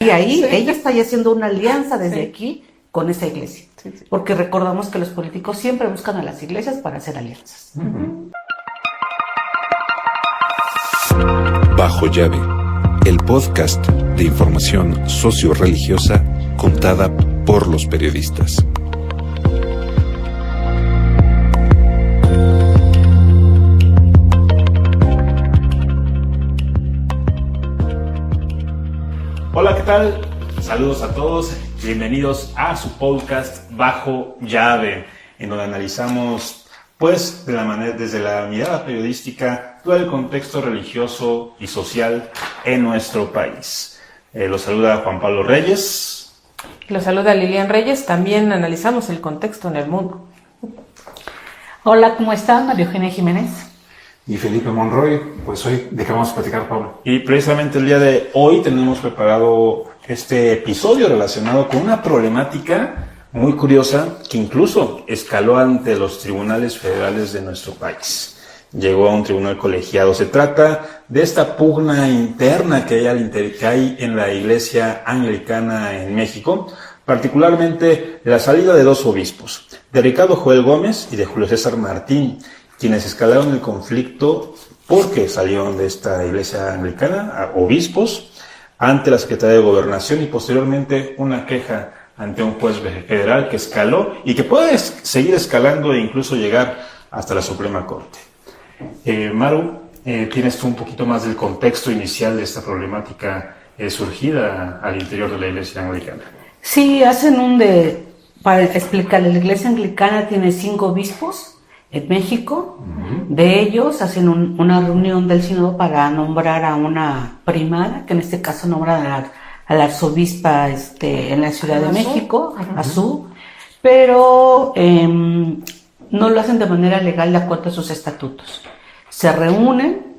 Y ahí ella está ya haciendo una alianza desde aquí con esa iglesia. Porque recordamos que los políticos siempre buscan a las iglesias para hacer alianzas. Bajo llave, el podcast de información socio-religiosa contada por los periodistas. Hola, ¿qué tal? Saludos a todos, bienvenidos a su podcast Bajo Llave, en donde analizamos, pues, desde la mirada periodística, todo el contexto religioso y social en nuestro país. Los saluda Juan Pablo Reyes. Los saluda Lilian Reyes, también analizamos el contexto en el mundo. Hola, ¿cómo están? María Eugenia Jiménez. Y Felipe Monroy. Pues hoy, ¿de qué vamos a platicar, Pablo? Y precisamente el día de hoy tenemos preparado este episodio relacionado con una problemática muy curiosa que incluso escaló ante los tribunales federales de nuestro país. Llegó a un tribunal colegiado. Se trata de esta pugna interna que hay en la Iglesia Anglicana en México, particularmente la salida de dos obispos, de Ricardo Joel Gómez y de Julio César Martín, quienes escalaron el conflicto porque salieron de esta Iglesia Anglicana, obispos, ante la Secretaría de Gobernación y posteriormente una queja ante un juez federal que escaló y que puede seguir escalando e incluso llegar hasta la Suprema Corte. Maru, ¿tienes tú un poquito más del contexto inicial de esta problemática surgida al interior de la Iglesia Anglicana? Sí, para explicar, la Iglesia Anglicana tiene 5 obispos en México. De ellos hacen una reunión del sínodo para nombrar a una primada, que en este caso nombra a la arzobispa en la Ciudad de México, Azú, pero no lo hacen de manera legal de acuerdo a sus estatutos. Se reúnen,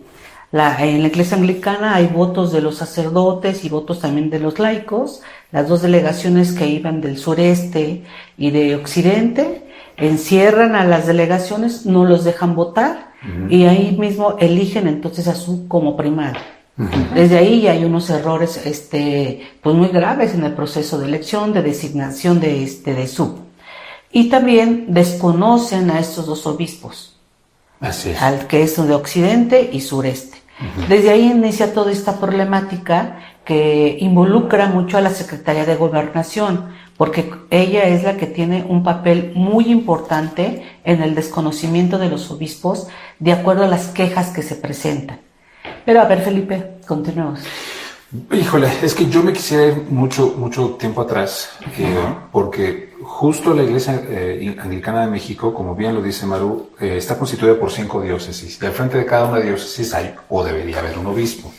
en la Iglesia Anglicana hay votos de los sacerdotes y votos también de los laicos. Las 2 delegaciones que iban del sureste y de occidente encierran a las delegaciones, no los dejan votar, y ahí mismo eligen entonces a Su como primada. Desde ahí hay unos errores pues muy graves en el proceso de elección, de designación de Su. Y también desconocen a estos 2 obispos, Así es. al que es de occidente y sureste. Desde ahí inicia toda esta problemática que involucra mucho a la Secretaría de Gobernación, porque ella es la que tiene un papel muy importante en el desconocimiento de los obispos de acuerdo a las quejas que se presentan. Pero a ver, Felipe, continuemos. Híjole, es que yo me quisiera ir mucho tiempo atrás, porque justo la Iglesia Anglicana de México, como bien lo dice Maru, está constituida por 5 diócesis, y al frente de cada una diócesis hay o debería haber un obispo.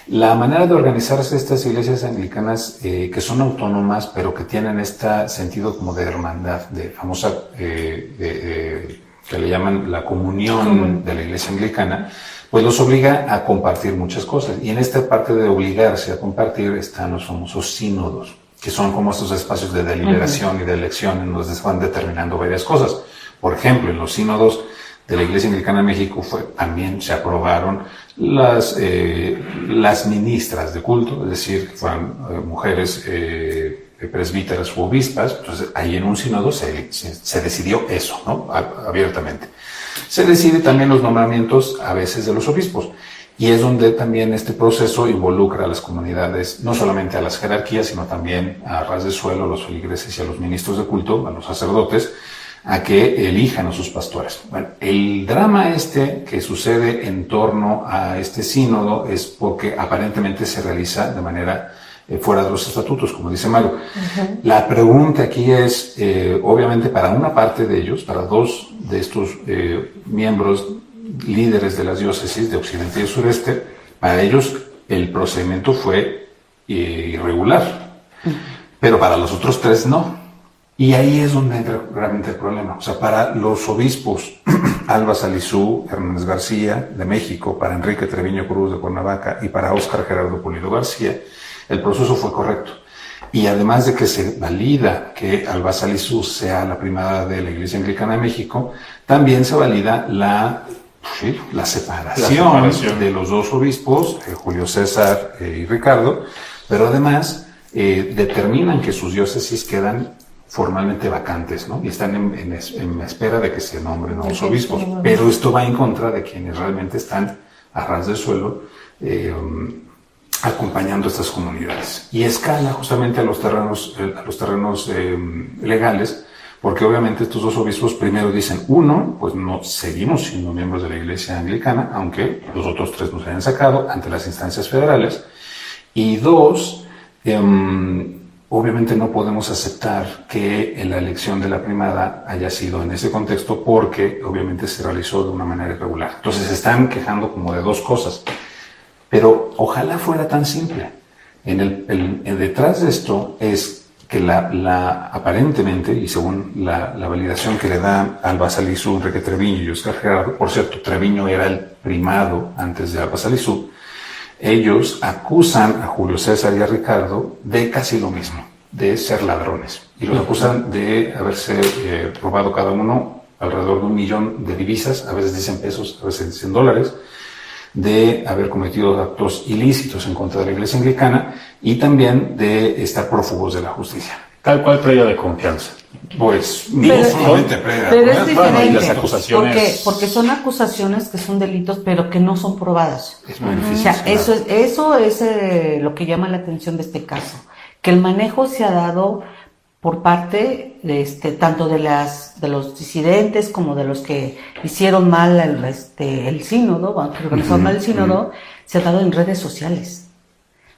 La manera de organizarse estas iglesias anglicanas, que son autónomas, pero que tienen este sentido como de hermandad, de famosa, que le llaman la comunión de la Iglesia Anglicana, pues los obliga a compartir muchas cosas. Y en esta parte de obligarse a compartir están los famosos sínodos, que son como estos espacios de deliberación y de elección en donde se van determinando varias cosas. Por ejemplo, en los sínodos de la Iglesia Anglicana de México también se aprobaron las ministras de culto, es decir, fueron mujeres presbíteras u obispas. Entonces ahí en un sínodo se decidió eso, ¿no? Abiertamente. Se decide también los nombramientos a veces de los obispos, y es donde también este proceso involucra a las comunidades, no solamente a las jerarquías, sino también a ras de suelo, a los feligreses y a los ministros de culto, a los sacerdotes, a que elijan a sus pastores. Bueno, el drama que sucede en torno a este sínodo es porque aparentemente se realiza de manera fuera de los estatutos, como dice Maru. La pregunta aquí es, obviamente para una parte de ellos, para 2 de estos miembros líderes de las diócesis de Occidente y de Sureste, para ellos el procedimiento fue irregular, pero para los otros 3 no. Y ahí es donde entra realmente el problema. O sea, para los obispos, Alba Salizú, Hernández García, de México, para Enrique Treviño Cruz, de Cuernavaca, y para Óscar Gerardo Pulido García, el proceso fue correcto. Y además de que se valida que Alba Salizú sea la primada de la Iglesia Anglicana de México, también se valida la separación de los 2 obispos, Julio César y Ricardo, pero además determinan que sus diócesis quedan formalmente vacantes, ¿no? Y están en espera de que se nombren nuevos obispos. Pero esto va en contra de quienes realmente están a ras del suelo acompañando a estas comunidades. Y escala justamente a los terrenos legales, porque obviamente estos dos obispos primero dicen, uno, pues no seguimos siendo miembros de la Iglesia Anglicana, aunque los otros tres nos hayan sacado ante las instancias federales, y dos, obviamente no podemos aceptar que la elección de la primada haya sido en ese contexto porque obviamente se realizó de una manera irregular. Entonces se están quejando como de dos cosas, pero ojalá fuera tan simple. Detrás de esto es que aparentemente, y según la validación que le da Alba Salizu, Enrique Treviño y Oscar Gerardo, por cierto, Treviño era el primado antes de Alba Salizu, ellos acusan a Julio César y a Ricardo de casi lo mismo, de ser ladrones. Y los acusan de haberse robado cada uno alrededor de 1 millón de divisas, a veces dicen pesos, a veces dicen dólares, de haber cometido actos ilícitos en contra de la Iglesia Anglicana y también de estar prófugos de la justicia. Tal cual previa de confianza. Pues no solamente previa. Pero es diferente, y las acusaciones... porque son acusaciones que son delitos, pero que no son probadas. Es muy difícil. O sea, eso es lo que llama la atención de este caso, que el manejo se ha dado por parte de tanto de los disidentes como de los que hicieron mal el sínodo, que organizaron mal el sínodo, se ha dado en redes sociales.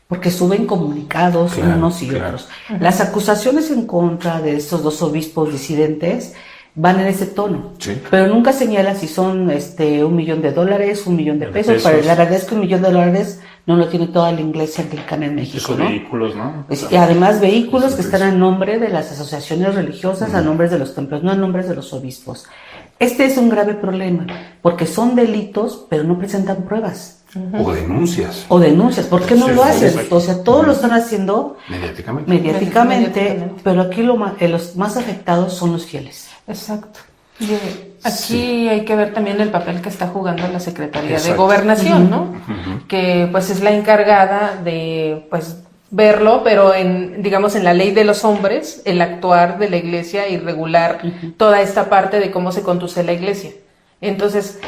Porque suben comunicados unos y otros. Las acusaciones en contra de estos dos obispos disidentes van en ese tono, pero nunca señalan si son $1 millón, $1 millón de pesos. Pero la verdad es que $1 millón no lo tiene toda la Iglesia Anglicana en México, esos ¿no? vehículos, ¿no? Y además vehículos que están a nombre de las asociaciones religiosas, a nombres de los templos, no a nombres de los obispos. Este es un grave problema, porque son delitos, pero no presentan pruebas. O denuncias. ¿Por qué no lo hacen? O sea, todos lo están haciendo mediáticamente, pero aquí los más afectados son los fieles. Exacto. Y aquí hay que ver también el papel que está jugando la Secretaría de Gobernación, ¿no? Que pues es la encargada de pues verlo, pero digamos en la ley de los hombres, el actuar de la Iglesia y regular toda esta parte de cómo se conduce la Iglesia. Entonces,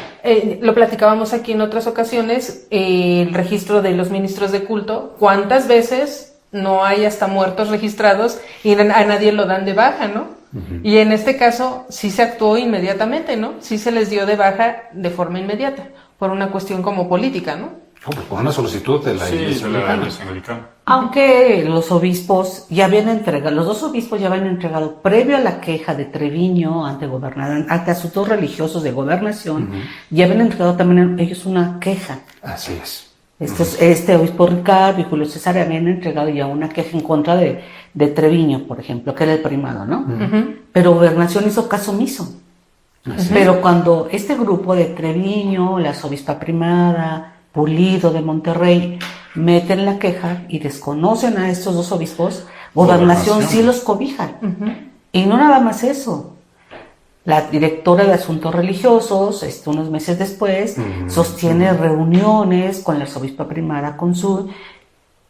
lo platicábamos aquí en otras ocasiones, el registro de los ministros de culto, ¿cuántas veces no hay hasta muertos registrados y a nadie lo dan de baja, ¿no? Y en este caso sí se actuó inmediatamente, ¿no? Sí se les dio de baja de forma inmediata, por una cuestión como política, ¿no? Pues por una solicitud de la Iglesia Anglicana. Aunque los obispos ya habían entregado, los dos obispos ya habían entregado, previo a la queja de Treviño ante asuntos religiosos de gobernación, ya habían entregado también ellos una queja. Así es. Este obispo Ricardo y Julio César habían entregado ya una queja en contra de Treviño, por ejemplo, que era el primado, ¿no? Pero gobernación hizo caso omiso. Pero cuando este grupo de Treviño, la arzobispa primada, Pulido de Monterrey, meten la queja y desconocen a estos dos obispos, gobernación sí los cobija. Y no nada más eso. La directora de Asuntos Religiosos, unos meses después, sostiene reuniones con la arzobispa primada Consul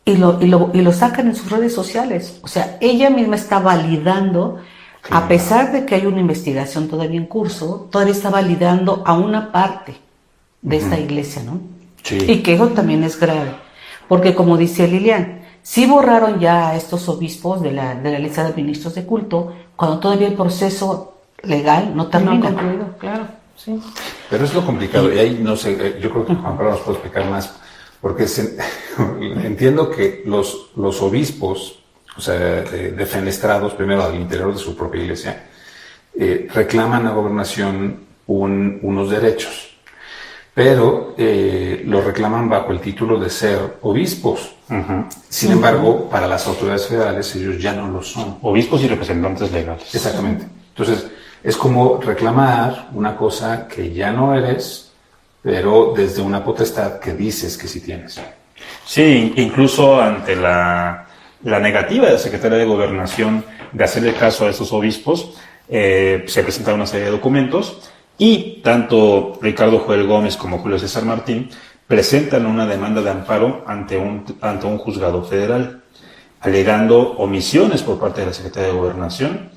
y lo sacan en sus redes sociales. O sea, ella misma está validando, a pesar de que hay una investigación todavía en curso, todavía está validando a una parte de esta iglesia, ¿no? Sí. Y que eso también es grave, porque como dice Lilian, sí borraron ya a estos obispos de la lista de ministros de culto, cuando todavía el proceso legal no termina. No ha concluido, claro, sí. Pero es lo complicado, y ahí no sé, yo creo que Juan Pablo nos puede explicar más, porque entiendo que los obispos, o sea, defenestrados primero al interior de su propia iglesia, reclaman a gobernación unos derechos. Pero lo reclaman bajo el título de ser obispos. Sin embargo, para las autoridades federales ellos ya no lo son. Obispos y representantes legales. Exactamente. Entonces, es como reclamar una cosa que ya no eres, pero desde una potestad que dices que sí tienes. Sí, incluso ante la negativa de la Secretaría de Gobernación de hacerle caso a estos obispos, se presentaron una serie de documentos. Y tanto Ricardo Joel Gómez como Julio César Martín presentan una demanda de amparo ante un juzgado federal, alegando omisiones por parte de la Secretaría de Gobernación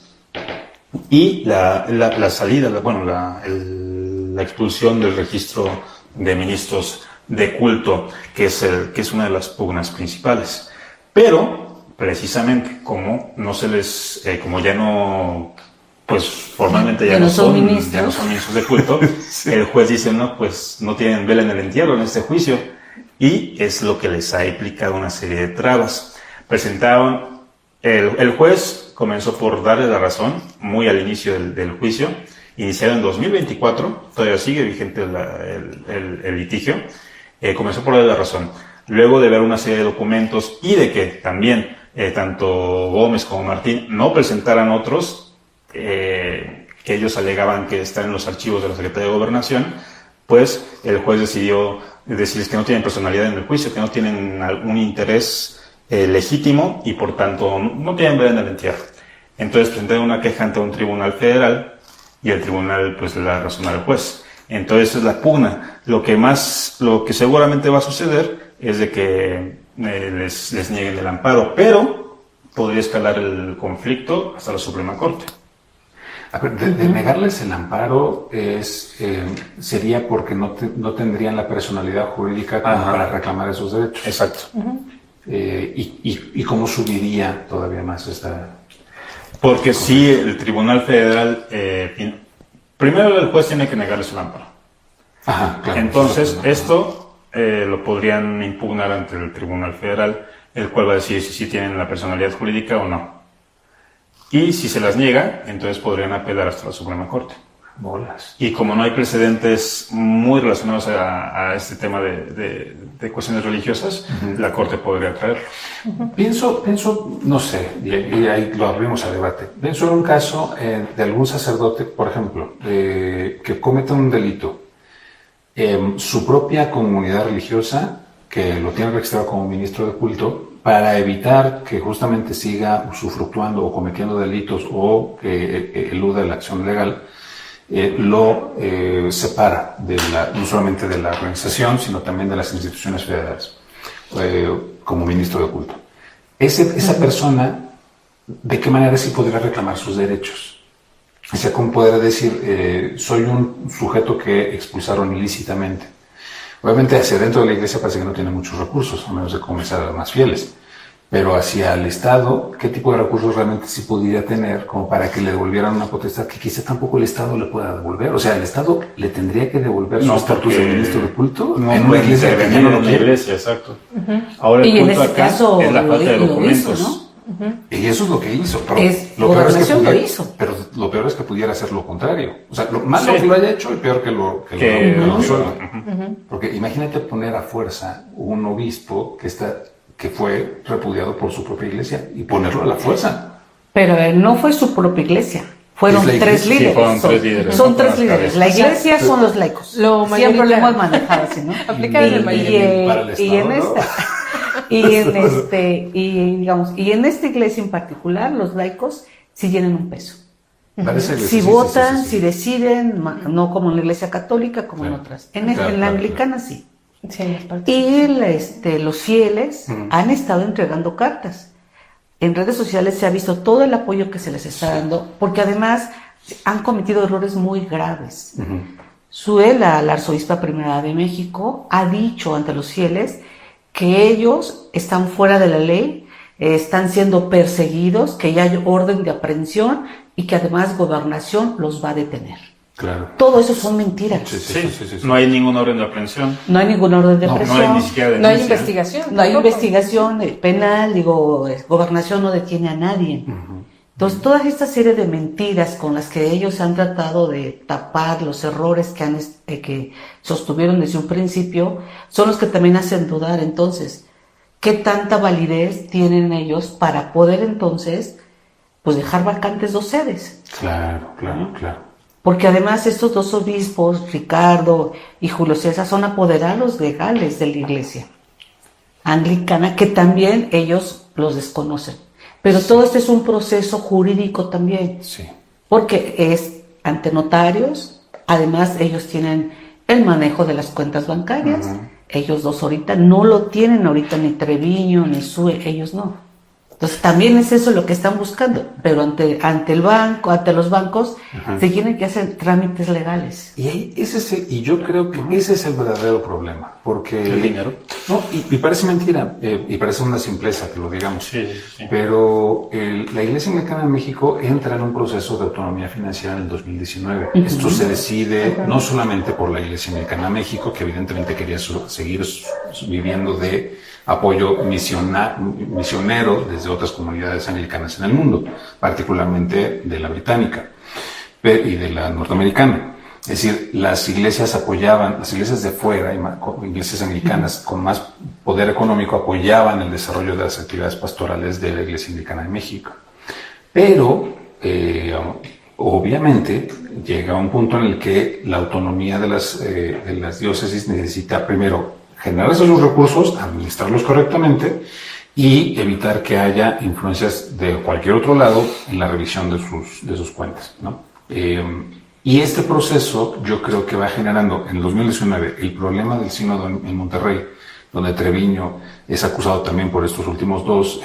y la salida, la expulsión del registro de ministros de culto, que es una de las pugnas principales. Pero, precisamente, como ya no, pues formalmente ya no son ministros de culto, sí. El juez dice, no, pues no tienen vela en el entierro en este juicio, y es lo que les ha implicado una serie de trabas. Presentaron, el juez comenzó por darle la razón, muy al inicio del juicio, iniciado en 2024, todavía sigue vigente el litigio, comenzó por darle la razón. Luego de ver una serie de documentos y de que también tanto Gómez como Martín no presentaran otros, que ellos alegaban que están en los archivos de la Secretaría de Gobernación, pues el juez decidió decirles que no tienen personalidad en el juicio, que no tienen algún interés legítimo y por tanto no tienen vela en el entierro. Entonces presentaron una queja ante un tribunal federal y el tribunal pues le da razón al juez. Entonces es la pugna. Lo que seguramente va a suceder es de que les nieguen el amparo, pero podría escalar el conflicto hasta la Suprema Corte. De negarles el amparo sería porque no tendrían la personalidad jurídica como para reclamar esos derechos. Exacto. ¿Y cómo subiría todavía más esta? Porque si el Tribunal Federal, primero el juez tiene que negarles el amparo. Ajá, claro. Entonces esto lo podrían impugnar ante el Tribunal Federal, el cual va a decir si tienen la personalidad jurídica o no. Y si se las niega, entonces podrían apelar hasta la Suprema Corte. Bolas. Y como no hay precedentes muy relacionados a este tema de cuestiones religiosas, la Corte podría traerlo. Pienso, no sé, y ahí lo abrimos a debate. Pienso en un caso de algún sacerdote, por ejemplo, que cometa un delito. Su propia comunidad religiosa, que lo tiene registrado como ministro de culto, para evitar que justamente siga usufructuando o cometiendo delitos o que eluda la acción legal, lo separa no solamente de la organización, sino también de las instituciones federales, como ministro de culto. Esa persona, ¿de qué manera sí podría reclamar sus derechos? O sea, ¿cómo podría decir, soy un sujeto que expulsaron ilícitamente? Obviamente hacia dentro de la iglesia parece que no tiene muchos recursos, a menos de comenzar a los más fieles. Pero hacia el Estado, ¿qué tipo de recursos realmente sí podría tener como para que le devolvieran una potestad que quizá tampoco el Estado le pueda devolver? O sea, ¿el Estado le tendría que devolver su estatus de ministro de culto? No, en una iglesia que ya no lo quiere. Iglesia, exacto. Ahora y el punto en este acá caso es la falta de documentos. Hizo, ¿no? Y eso es lo que hizo. Pero lo peor es que pudiera hacer lo contrario. O sea, lo malo que lo haya hecho y peor que lo resuelva. Porque imagínate poner a fuerza un obispo que fue repudiado por su propia iglesia y ponerlo a la fuerza. Pero no fue su propia iglesia. Fueron tres líderes. Sí, fueron tres líderes. Son tres líderes. La iglesia son los laicos. Siempre lo hemos manejado así, ¿no? Aplicar en el y en esta iglesia en particular, los laicos sí tienen un peso. Parece si votan, si deciden, no como en la iglesia católica, como en otras. En la anglicana sí. Y los fieles han estado entregando cartas. En redes sociales se ha visto todo el apoyo que se les está dando, porque además han cometido errores muy graves. Suela, la arzobispa primera de México, ha dicho ante los fieles que ellos están fuera de la ley, están siendo perseguidos, que ya hay orden de aprehensión y que además Gobernación los va a detener. Claro. Todo eso son mentiras. Sí. No hay ningún orden de aprehensión. No hay ningún orden de aprehensión. No hay ni siquiera denuncia. No hay investigación. No hay investigación penal, Gobernación no detiene a nadie. Entonces, toda esta serie de mentiras con las que ellos han tratado de tapar los errores que sostuvieron desde un principio, son los que también hacen dudar, entonces, ¿qué tanta validez tienen ellos para poder, entonces, pues dejar vacantes 2 sedes? Claro. Porque además estos 2 obispos, Ricardo y Julio César, son apoderados legales de la iglesia anglicana, que también ellos los desconocen. Pero todo este es un proceso jurídico también, porque es ante notarios, además ellos tienen el manejo de las cuentas bancarias, ellos dos ahorita no lo tienen, ahorita ni Treviño, ni Sue, ellos no. Entonces también es eso lo que están buscando, pero ante el banco, ante los bancos, se tienen que hacer trámites legales. Y yo creo que ese es el verdadero problema, porque el dinero. No, y parece mentira, y parece una simpleza que lo digamos, Sí. pero la Iglesia Anglicana de México entra en un proceso de autonomía financiera en el 2019. Esto se decide no solamente por la Iglesia Anglicana de México, que evidentemente quería seguir viviendo de apoyo misionero desde otras comunidades anglicanas en el mundo, particularmente de la británica y de la norteamericana. Es decir, las iglesias de fuera, iglesias anglicanas con más poder económico, apoyaban el desarrollo de las actividades pastorales de la Iglesia Anglicana de México. Pero, obviamente, llega un punto en el que la autonomía de las diócesis necesita primero generar esos recursos, administrarlos correctamente y evitar que haya influencias de cualquier otro lado en la revisión de sus cuentas, ¿no? Y este proceso yo creo que va generando en el 2019 el problema del sínodo en Monterrey, donde Treviño es acusado también por estos últimos dos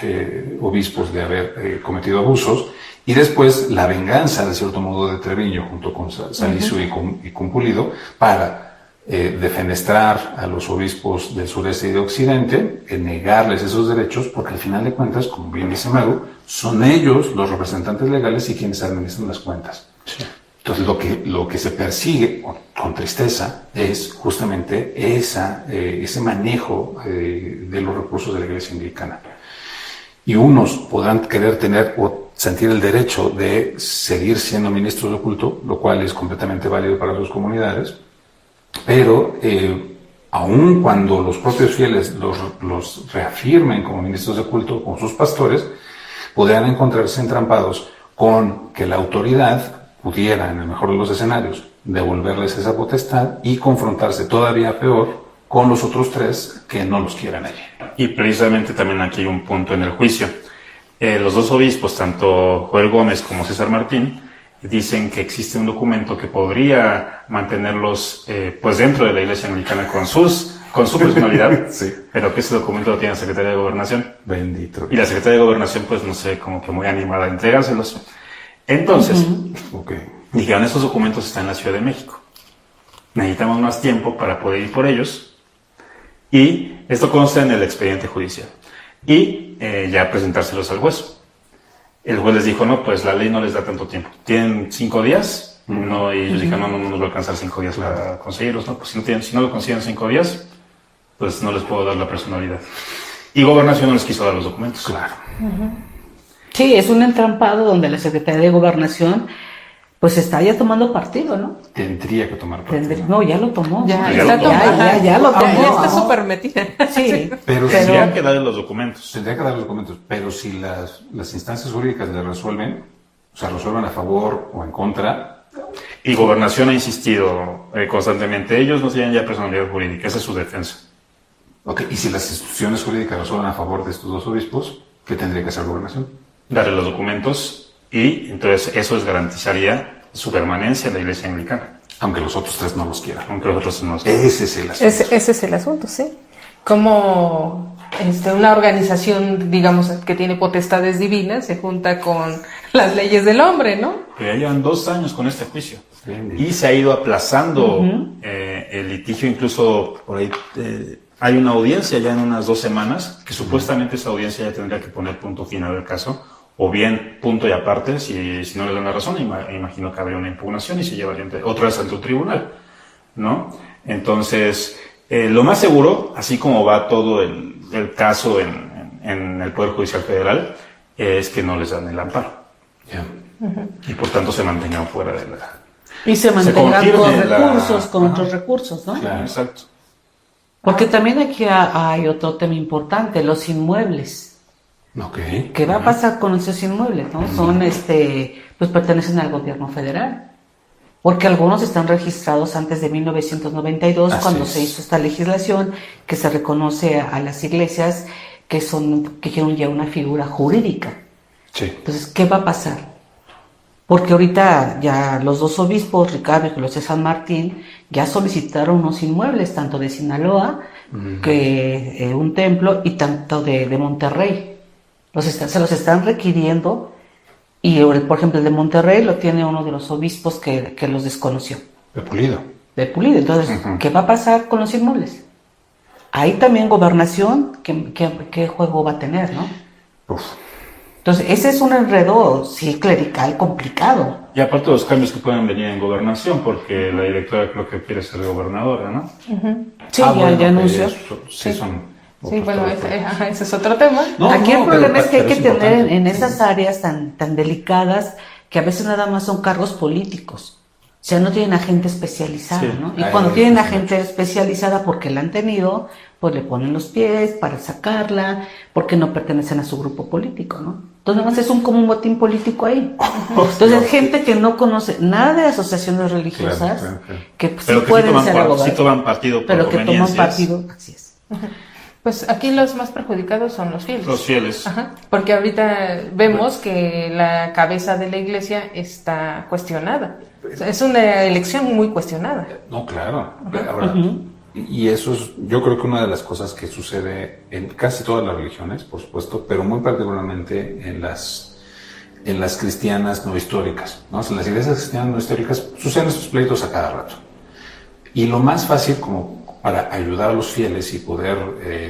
obispos de haber cometido abusos, y después la venganza, de cierto modo, de Treviño junto con Salicio y con Pulido para defenestrar a los obispos del sureste y de occidente, negarles esos derechos, porque al final de cuentas, como bien dice Maru, son ellos los representantes legales y quienes administran las cuentas. Sí. Entonces lo que se persigue con tristeza es justamente ese manejo de los recursos de la Iglesia Anglicana. Y unos podrán querer tener o sentir el derecho de seguir siendo ministros de culto, lo cual es completamente válido para sus comunidades, pero aun cuando los propios fieles los reafirmen como ministros de culto, como sus pastores, podrán encontrarse entrampados con que la autoridad pudiera, en el mejor de los escenarios, devolverles esa potestad y confrontarse todavía peor con los otros tres que no los quieran allí. Y precisamente también aquí hay un punto en el juicio. Los dos obispos, tanto Joel Gómez como César Martín, dicen que existe un documento que podría mantenerlos pues dentro de la Iglesia Anglicana con su personalidad, sí, pero que ese documento lo tiene la Secretaría de Gobernación. Bendito. Y la Secretaría de Gobernación, pues no sé, como que muy animada a entregárselos. Entonces, dijeron, estos documentos están en la Ciudad de México. Necesitamos más tiempo para poder ir por ellos. Y esto consta en el expediente judicial. Y ya presentárselos al juez. El juez les dijo, no, pues la ley no les da tanto tiempo. Tienen 5 días. No, y ellos dijeron, no nos va a alcanzar 5 días para conseguirlos. No, pues si no lo consiguen 5 días, pues no les puedo dar la personalidad. Y Gobernación no les quiso dar los documentos. Claro. Sí, es un entrampado donde la Secretaría de Gobernación pues está ya tomando partido, ¿no? Tendría que tomar partido. No, ya lo tomó. Ya lo tomó. Ya está súper metida. Sí, pero tendría que darle los documentos. Tendría que darle los documentos, pero si las instancias jurídicas le resuelven, o sea, resuelven a favor o en contra. Y Gobernación ha insistido constantemente, ellos no tienen ya personalidad jurídica, esa es su defensa. Ok, y si las instituciones jurídicas resuelven a favor de estos dos obispos, ¿qué tendría que hacer Gobernación? Darle los documentos y entonces eso les garantizaría su permanencia en la Iglesia Anglicana. Aunque los otros tres no los quieran. Aunque los otros no los quieran. Ese es el asunto. Ese es el asunto, sí. Como una organización, digamos, que tiene potestades divinas, se junta con las leyes del hombre, ¿no? Pero ya llevan 2 años con este juicio. Y se ha ido aplazando el litigio, incluso por ahí hay una audiencia ya en unas 2 semanas, que supuestamente esa audiencia ya tendría que poner punto final al caso, o bien punto y aparte, si no le dan la razón, imagino que habría una impugnación y se llevaría otra vez ante un tribunal, ¿no? Entonces, lo más seguro, así como va todo el caso en el Poder Judicial Federal, es que no les dan el amparo. Yeah. Y por tanto se mantengan fuera de la... Y se mantengan con otros recursos, ¿no? Claro, exacto. Porque también aquí hay otro tema importante, los inmuebles. Okay. ¿Qué va a pasar con esos inmuebles, no? Son, pues pertenecen al gobierno federal. Porque algunos están registrados antes de 1992, cuando se hizo esta legislación que se reconoce a las iglesias que tienen ya una figura jurídica. Sí. Entonces, ¿qué va a pasar? Porque ahorita ya los 2 obispos, Ricardo y José San Martín, ya solicitaron unos inmuebles, tanto de Sinaloa que un templo, y tanto de Monterrey. Se los están requiriendo, y por ejemplo el de Monterrey lo tiene uno de los obispos que los desconoció. De Pulido. De Pulido. Entonces, ¿qué va a pasar con los inmuebles? Ahí también gobernación, ¿qué juego va a tener, no? Uf. Entonces, ese es un enredo, sí, clerical complicado. Y aparte los cambios que pueden venir en gobernación, porque la directora creo que quiere ser gobernadora, ¿no? Sí, Bueno, ya anunció. Sí, son. Sí, otros bueno, temas. ese es otro tema. No, Aquí el problema es que hay pero que es tener importante. en esas áreas tan delicadas que a veces nada más son cargos políticos. O sea, no tienen a gente especializada, Sí. ¿no? Y Ahí cuando lo tienen a difícil. gente especializada porque la han tenido, pues le ponen los pies para sacarla, porque no pertenecen a su grupo político, ¿no? Entonces nada más es como un botín político ahí. Entonces gente que no conoce nada de asociaciones religiosas, Claro. que pues, Pero sí que pueden ser abogados, sí toman partido por pero que toman conveniencias. partido, así es. Pues aquí los más perjudicados son los fieles. Los fieles. Ajá, porque ahorita vemos que la cabeza de la iglesia está cuestionada. O sea, es una elección muy cuestionada. No, claro. Ahora, y eso es, yo creo que una de las cosas que sucede en casi todas las religiones, por supuesto, pero muy particularmente en las cristianas no históricas, ¿no? En las iglesias cristianas no históricas suceden estos pleitos a cada rato. Y lo más fácil como para ayudar a los fieles y poder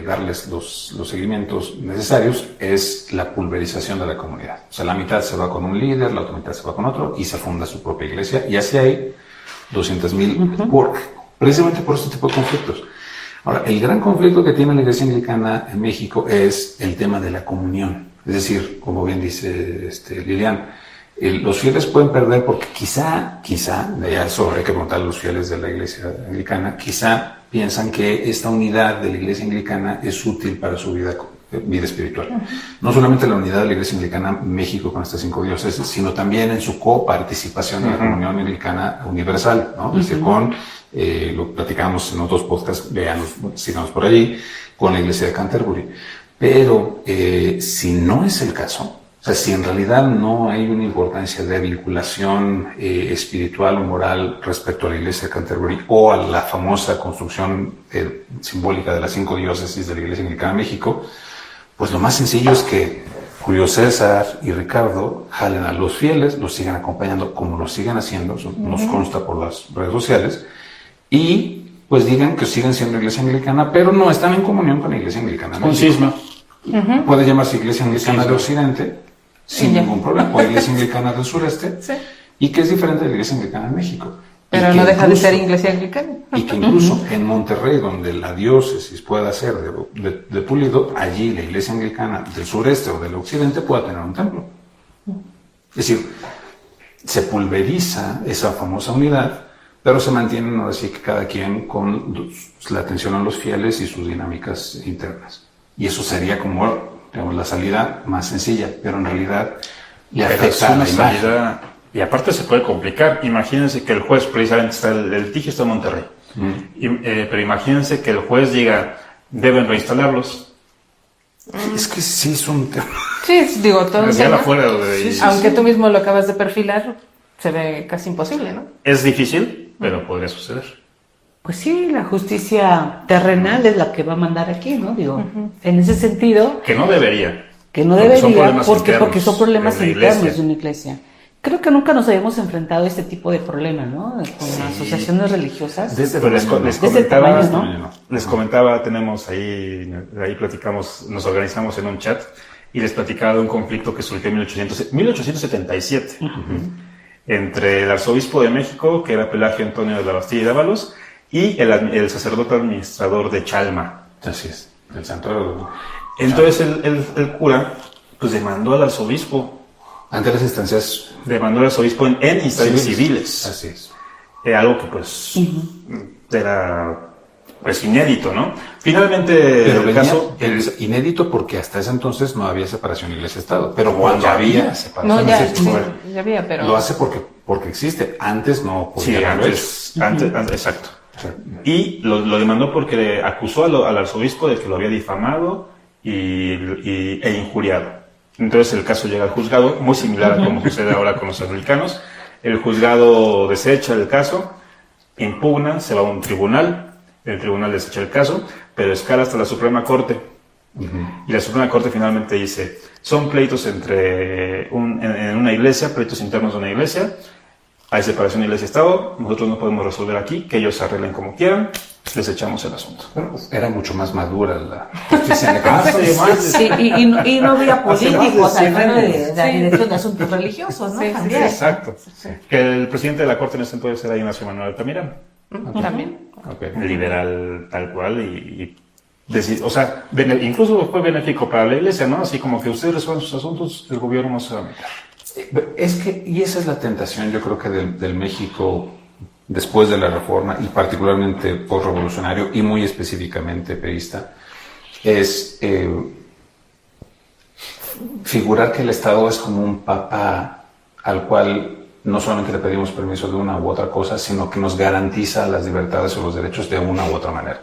darles los seguimientos necesarios es la pulverización de la comunidad. O sea, la mitad se va con un líder, la otra mitad se va con otro y se funda su propia iglesia, y así hay 200,000 precisamente por este tipo de conflictos. Ahora, el gran conflicto que tiene la iglesia anglicana en México es el tema de la comunión. Es decir, como bien dice Lilian, los fieles pueden perder porque quizá, ya eso habría que preguntar a los fieles de la iglesia anglicana, quizá piensan que esta unidad de la iglesia anglicana es útil para su vida espiritual. No solamente la unidad de la iglesia anglicana en México con estas 5 diócesis, sino también en su coparticipación en la comunión anglicana universal, ¿no? Es decir, lo platicamos en otros podcasts, sigamos por allí, con la iglesia de Canterbury. Pero si no es el caso, o sea, si en realidad no hay una importancia de vinculación espiritual o moral respecto a la iglesia de Canterbury o a la famosa construcción simbólica de las 5 diócesis de la iglesia anglicana en México, pues lo más sencillo es que Julio César y Ricardo jalen a los fieles, los sigan acompañando como lo siguen haciendo, eso nos consta por las redes sociales, y pues digan que siguen siendo iglesia anglicana, pero no están en comunión con la iglesia anglicana. Un cisma. Puede llamarse iglesia anglicana de Occidente, sin ningún problema, o iglesia anglicana del sureste, Sí. y que es diferente de la iglesia anglicana en México. Pero Y que no deja de incluso- ser iglesia anglicana. Y que incluso en Monterrey, donde la diócesis pueda ser de Pulido, allí la iglesia anglicana del sureste o del occidente pueda tener un templo. Es decir, se pulveriza esa famosa unidad, pero se mantienen ahora sí que cada quien con la atención a los fieles y sus dinámicas internas. Y eso sería como, digamos, la salida más sencilla, pero en realidad le Pero es afecta a una la imagen. salida. Y aparte se puede complicar. Imagínense que el juez, precisamente el litigio está en Monterrey. Pero imagínense que el juez diga, deben reinstalarlos. Es que sí es un tema. Sí, digo, todo el Ya tema, afuera de aunque tú mismo lo acabas de perfilar, se ve casi imposible, ¿no? Es difícil, pero podría suceder. Pues sí, la justicia terrenal es la que va a mandar aquí, ¿no? Digo, en ese sentido, Que no debería. que no Porque son debería, problemas porque internos son problemas de una internos iglesia. de una iglesia. Creo que nunca nos habíamos enfrentado a este tipo de problemas, ¿no? Con asociaciones religiosas. Pero les De ese tamaño, ¿no? les comentaba, tenemos ahí platicamos, nos organizamos en un chat y les platicaba de un conflicto que surgió en 1877 entre el arzobispo de México, que era Pelagio Antonio de la Bastilla y Dávalos, y el sacerdote administrador de Chalma. Así es, el santuario. Entonces el cura pues demandó al arzobispo, Ante las instancias en instancias civiles. Así es. Algo que pues era pues inédito, ¿no? Finalmente Pero el venía caso inédito porque hasta ese entonces no había separación iglesia-estado. Pero No, cuando ya había había. separación No, ya, iglesia-estado, ya había, pero... lo hace porque existe. Antes no podía sí, haberlo antes, exacto. Y lo demandó porque acusó al arzobispo de que lo había difamado e injuriado. Entonces el caso llega al juzgado, muy similar a como sucede ahora con los anglicanos. El juzgado desecha el caso, impugna, se va a un tribunal, el tribunal desecha el caso, pero escala hasta la Suprema Corte. Y la Suprema Corte finalmente dice, son pleitos en una iglesia, pleitos internos de una iglesia, hay separación de iglesia y Estado, nosotros no podemos resolver aquí, que ellos se arreglen como quieran, les echamos el asunto. Bueno, pues era mucho más madura la justicia en la Sí, y no había políticos al frente de la Dirección de Asuntos Religiosos, ¿no? Sí, También. Exacto. Que el presidente de la Corte en ese entonces era Ignacio Manuel Altamirano. También. Liberal tal cual o sea, incluso fue benéfico para la iglesia, ¿no? Así como que ustedes resuelven sus asuntos, el gobierno no se va a meter. Es que, y esa es la tentación, yo creo que del México después de la Reforma, y particularmente postrevolucionario, y muy específicamente peísta, es figurar que el Estado es como un papá al cual no solamente le pedimos permiso de una u otra cosa, sino que nos garantiza las libertades o los derechos de una u otra manera.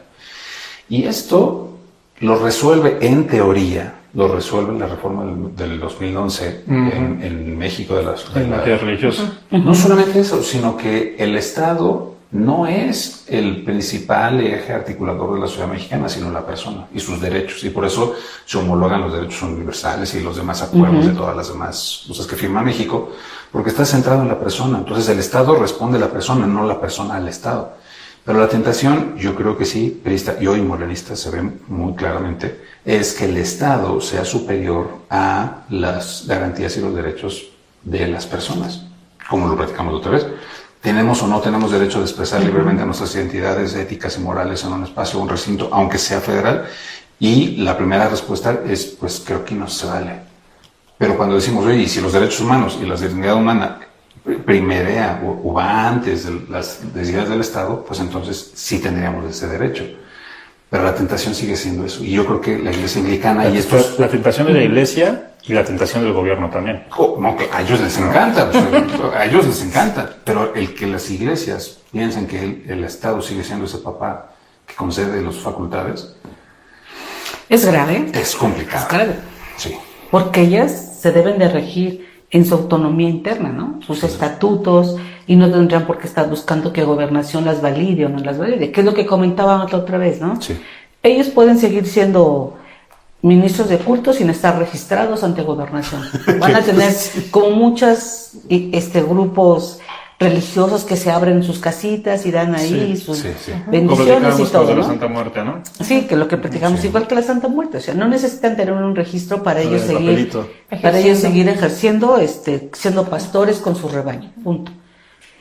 Y esto lo resuelve, en teoría, lo resuelve la reforma del 2011 en México de en materia religiosa. No solamente eso, sino que el Estado no es el principal eje articulador de la sociedad mexicana, sino la persona y sus derechos. Y por eso se homologan los derechos universales y los demás acuerdos de todas las demás cosas que firma México, porque está centrado en la persona. Entonces el Estado responde a la persona, no la persona al Estado. Pero la tentación, yo creo que sí, perista y hoy morenista se ve muy claramente, es que el Estado sea superior a las garantías y los derechos de las personas, como lo platicamos otra vez. ¿Tenemos o no tenemos derecho de expresar libremente nuestras identidades éticas y morales en un espacio o un recinto, aunque sea federal? Y la primera respuesta es, pues creo que no se vale. Pero cuando decimos, oye, y si los derechos humanos y la dignidad humana primerea o va antes de las necesidades del Estado, pues entonces sí tendríamos ese derecho. Pero la tentación sigue siendo eso. Y yo creo que la Iglesia Anglicana... La tentación de la Iglesia y la tentación del gobierno también. No, que a ellos les encanta. A ellos les encanta. Pero el que las iglesias piensen que el Estado sigue siendo ese papá que concede las facultades... Es grave. Es complicado. Es grave. Sí. Porque ellas se deben de regir en su autonomía interna, ¿no? Sus estatutos, y no tendrían por qué estar buscando que Gobernación las valide o no las valide, que es lo que comentábamos la otra vez, ¿no? Sí. Ellos pueden seguir siendo ministros de culto sin estar registrados ante Gobernación. Van a tener como muchos grupos religiosos que se abren sus casitas y dan ahí sus bendiciones y todo, de la ¿no? Santa Muerte, ¿no? Sí, que lo que platicamos, igual que la Santa Muerte, o sea, no necesitan tener un registro para ellos seguir ejerciendo, siendo pastores con su rebaño, punto.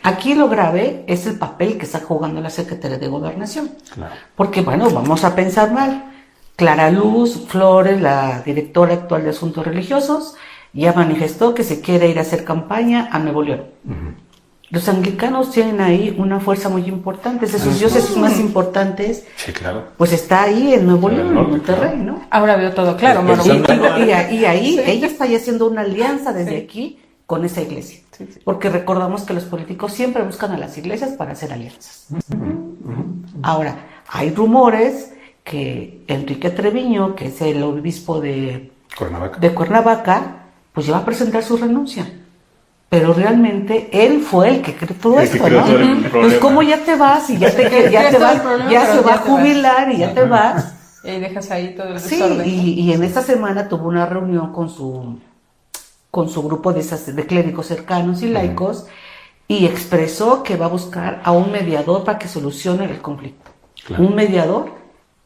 Aquí lo grave es el papel que está jugando la Secretaría de Gobernación. Claro. Porque, bueno, vamos a pensar mal. Clara Luz Flores, la directora actual de Asuntos Religiosos, ya manifestó que se quiere ir a hacer campaña a Nuevo León. Los anglicanos tienen ahí una fuerza muy importante, de sus diócesis más importantes. Sí, claro. Pues está ahí en Nuevo León, en Monterrey, claro. ¿no? Ahora veo todo claro, Manu. Y ahí ella está ya haciendo una alianza desde aquí con esa iglesia. Porque recordamos que los políticos siempre buscan a las iglesias para hacer alianzas. Ahora, hay rumores que Enrique Treviño, que es el obispo de Cuernavaca, pues ya va a presentar su renuncia. Pero realmente él fue el que creó todo esto, ¿no? Pues cómo ya te vas y ya se va a jubilar y ya te vas. Y dejas ahí todo el Sí, desorden. y en esta semana tuvo una reunión con su grupo de clérigos cercanos y laicos y expresó que va a buscar a un mediador para que solucione el conflicto. Claro. Un mediador,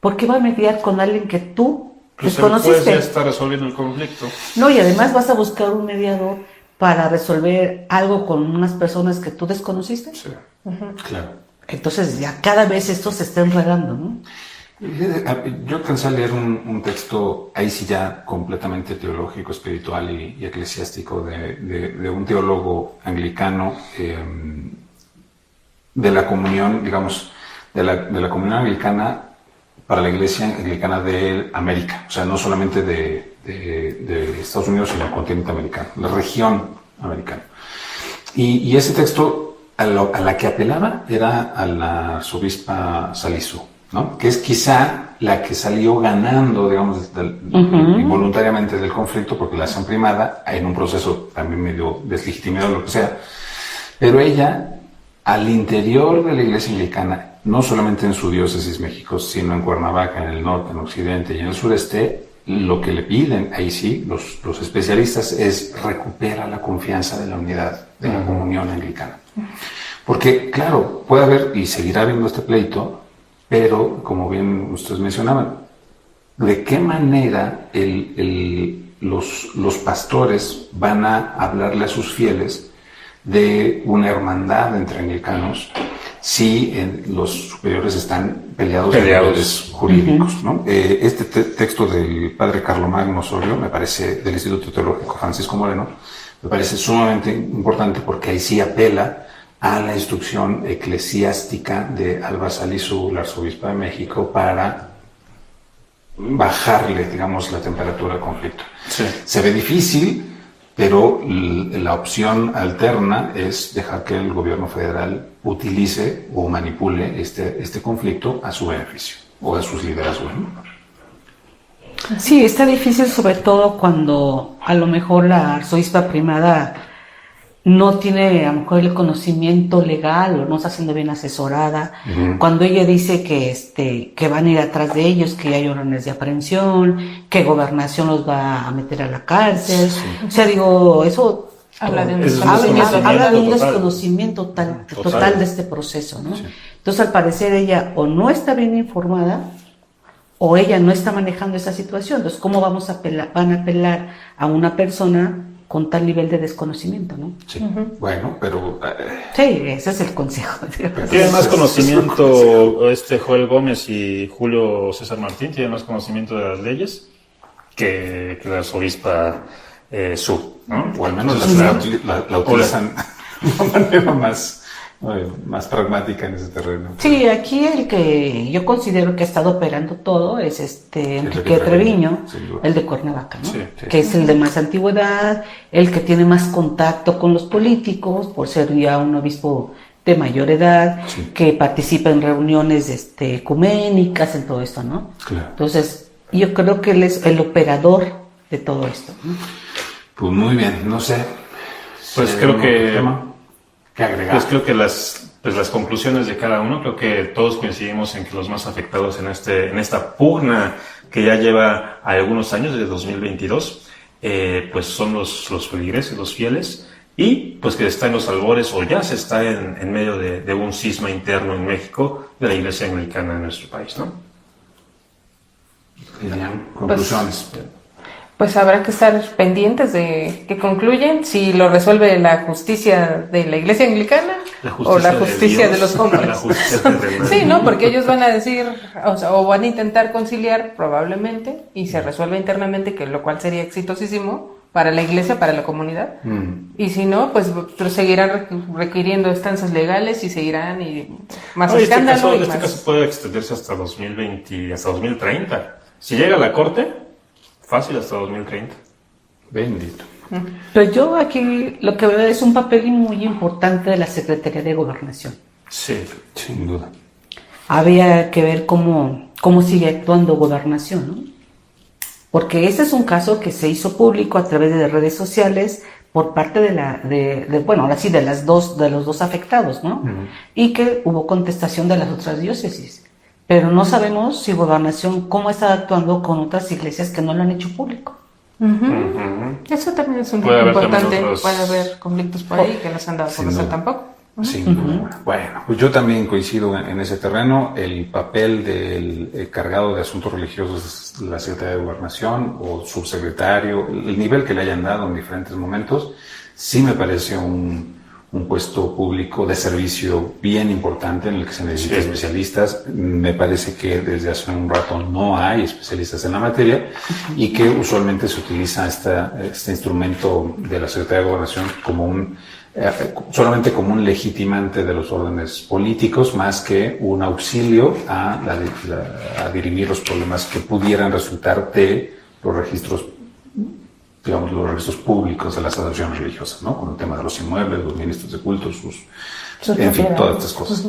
¿por qué va a mediar con alguien que tú desconociste? Pues ya está resolviendo el conflicto. No, y además vas a buscar un mediador para resolver algo con unas personas que tú desconociste. Sí, claro. Entonces ya cada vez esto se está enredando, ¿no? Yo alcancé a leer un texto, ahí sí ya completamente teológico, espiritual y eclesiástico, de un teólogo anglicano de la comunión, digamos, de la comunión anglicana para la Iglesia Anglicana de América, o sea, no solamente de Estados Unidos, sino el continente americano, la región americana. Y ese texto a la que apelaba era a la arzobispa Salisu, ¿no? Que es quizá la que salió ganando, digamos, involuntariamente del conflicto, porque la hacen primada, en un proceso también medio deslegitimado, lo que sea. Pero ella, al interior de la Iglesia Anglicana no solamente en su diócesis México, sino en Cuernavaca, en el norte, en el occidente y en el sureste, lo que le piden, ahí sí, los especialistas, es recuperar la confianza de la unidad de la comunión anglicana. Porque, claro, puede haber y seguirá habiendo este pleito, pero, como bien ustedes mencionaban, ¿de qué manera los pastores van a hablarle a sus fieles de una hermandad entre anglicanos si los superiores están peleados en niveles jurídicos, ¿no? Este texto del padre Carlomagno Osorio, me parece, del Instituto Teológico Francisco Moreno, me parece sumamente importante porque ahí sí apela a la instrucción eclesiástica de Alba Salizu, la arzobispa de México, para bajarle, digamos, la temperatura al conflicto. Sí. Se ve difícil, pero la opción alterna es dejar que el gobierno federal utilice o manipule este conflicto a su beneficio o a sus liderazgos, ¿no? Sí, está difícil sobre todo cuando a lo mejor la arzobispa primada no tiene a lo mejor el conocimiento legal o no está siendo bien asesorada. Cuando ella dice que van a ir atrás de ellos, que hay órdenes de aprehensión, que Gobernación los va a meter a la cárcel. O sea, digo, eso Habla de un desconocimiento total de este proceso, ¿no? Sí. Entonces, al parecer, ella o no está bien informada o ella no está manejando esa situación. Entonces, ¿cómo van a apelar a una persona con tal nivel de desconocimiento, ¿no? Sí, bueno, pero... Sí, ese es el consejo. ¿Tiene más conocimiento Joel Gómez y Julio César Martín? ¿Tienen más conocimiento de las leyes que la arzobispa Su, ¿no? O al menos la utilizan de una manera más pragmática en ese terreno. Sí, aquí el que yo considero que ha estado operando todo es Enrique Treviño, el de Cuernavaca, ¿no? Sí. Que es el de más antigüedad, el que tiene más contacto con los políticos, por ser ya un obispo de mayor edad, que participa en reuniones ecuménicas, en todo esto, ¿no? Claro. Entonces, yo creo que él es el operador de todo esto, ¿no? Pues muy bien, no sé. Pues creo que... ¿Qué agregar? Pues creo que las conclusiones de cada uno, creo que todos coincidimos en que los más afectados en esta pugna que ya lleva algunos años, desde 2022, pues son los feligreses, los fieles, y pues que está en los albores o ya se está en medio de un cisma interno en México de la Iglesia Anglicana en nuestro país, ¿no? Conclusiones. Pues habrá que estar pendientes de que concluyen, si lo resuelve la justicia de la Iglesia Anglicana o la justicia de los hombres. Sí, ¿no? Porque ellos van a decir, o van a intentar conciliar probablemente y se resuelve internamente, que lo cual sería exitosísimo para la Iglesia, para la comunidad. Y si no, pues seguirán requiriendo estancias legales y seguirán más escándalo. Este caso puede extenderse hasta 2020, hasta 2030. Si llega a la Corte, fácil hasta 2030. Bendito. Pero yo aquí lo que veo es un papel muy importante de la Secretaría de Gobernación. Sí, sin duda. Había que ver cómo sigue actuando Gobernación, ¿no? Porque este es un caso que se hizo público a través de redes sociales por parte de los dos afectados, ¿no? Y que hubo contestación de las otras diócesis. Pero no sabemos si Gobernación cómo está actuando con otras iglesias que no lo han hecho público. Eso también es un punto importante. Puede haber conflictos por ahí que no se han dado a conocer tampoco. Bueno, pues yo también coincido en ese terreno. El papel del cargado de asuntos religiosos de la Secretaría de Gobernación o subsecretario, el nivel que le hayan dado en diferentes momentos, sí me parece un puesto público de servicio bien importante en el que se necesitan especialistas. Me parece que desde hace un rato no hay especialistas en la materia y que usualmente se utiliza este instrumento de la Secretaría de Gobernación solamente como un legitimante de los órdenes políticos, más que un auxilio a dirimir los problemas que pudieran resultar de los registros públicos de las asociaciones religiosas, ¿no? Con el tema de los inmuebles, los ministros de culto, en fin, todas estas cosas.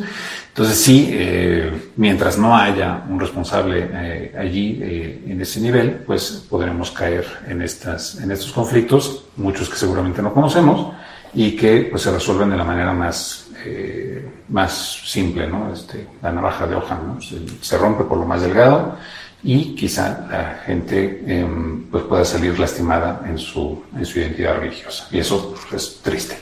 Entonces sí, mientras no haya un responsable allí en ese nivel, pues podremos caer en estos conflictos, muchos que seguramente no conocemos, y que pues se resuelven de la manera más más simple, ¿no? La navaja de hoja, ¿no? Se rompe por lo más delgado y quizá la gente pues pueda salir lastimada en su identidad religiosa. Y eso pues, es triste.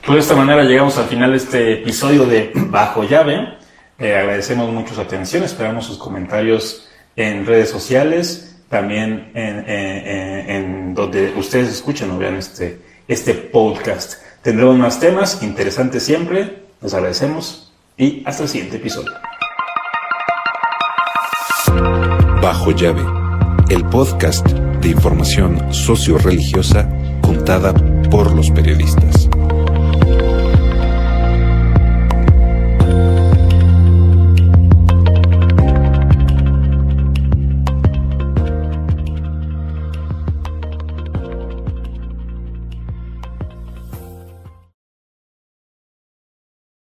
Pues de esta manera llegamos al final de este episodio de Bajo Llave. Agradecemos mucho su atención, esperamos sus comentarios en redes sociales, también en donde ustedes escuchen o vean este podcast. Tendremos más temas interesantes siempre, les agradecemos y hasta el siguiente episodio. Bajo Llave, el podcast de información socio-religiosa contada por los periodistas.